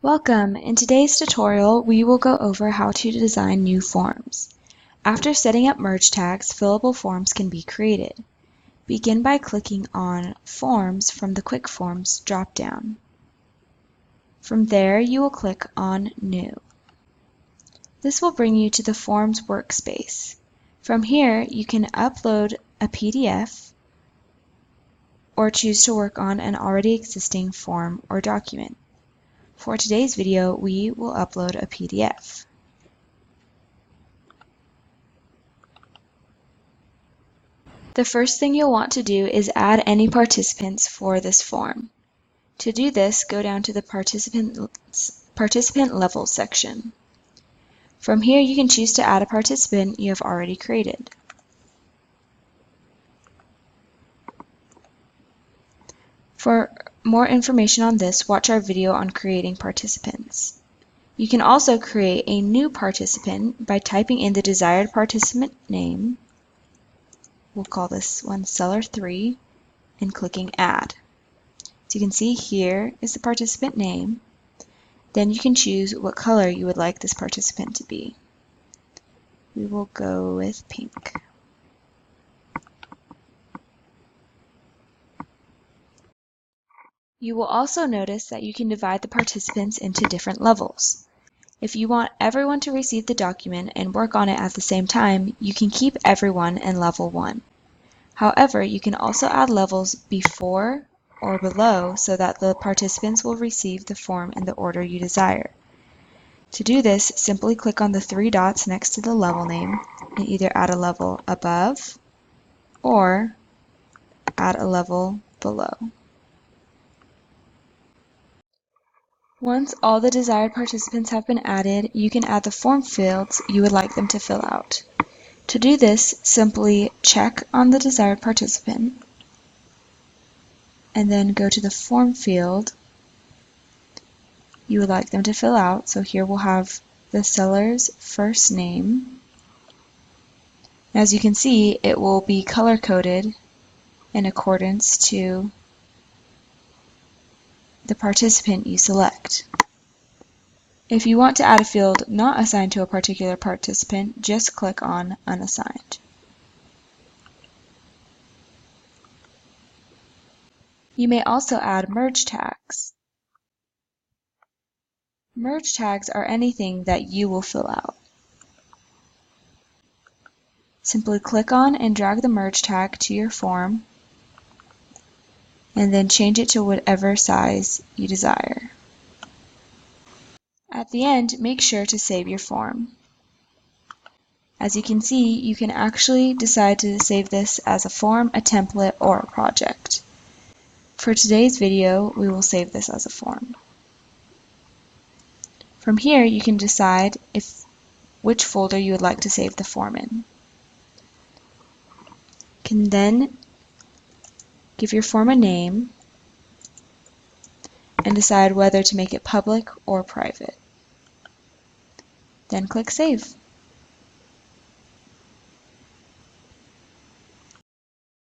Welcome! In today's tutorial, we will go over how to design new forms. After setting up merge tags, fillable forms can be created. Begin by clicking on Forms from the Quick Forms drop-down. From there, you will click on New. This will bring you to the Forms workspace. From here, you can upload a PDF or choose to work on an already existing form or document. For today's video, we will upload a PDF. The first thing you'll want to do is add any participants for this form. To do this, go down to the Participant Levels section. From here, you can choose to add a participant you have already created. For more information on this, watch our video on creating participants. You can also create a new participant by typing in the desired participant name. We'll call this one Seller 3 and clicking Add. So you can see here is the participant name. Then you can choose what color you would like this participant to be. We will go with pink. You will also notice that you can divide the participants into different levels. If you want everyone to receive the document and work on it at the same time, you can keep everyone in level 1. However, you can also add levels before or below so that the participants will receive the form in the order you desire. To do this, simply click on the 3 dots next to the level name and either add a level above or add a level below. Once all the desired participants have been added, you can add the form fields you would like them to fill out. To do this, simply check on the desired participant and then go to the form field you would like them to fill out. So here we'll have the seller's first name. As you can see, it will be color-coded in accordance to the participant you select. If you want to add a field not assigned to a particular participant, just click on Unassigned. You may also add merge tags. Merge tags are anything that you will fill out. Simply click on and drag the merge tag to your form and then change it to whatever size you desire. At the end, make sure to save your form. As you can see, you can actually decide to save this as a form, a template, or a project. For today's video, we will save this as a form. From here, you can decide which folder you would like to save the form in. You can then give your form a name and decide whether to make it public or private. Then click Save.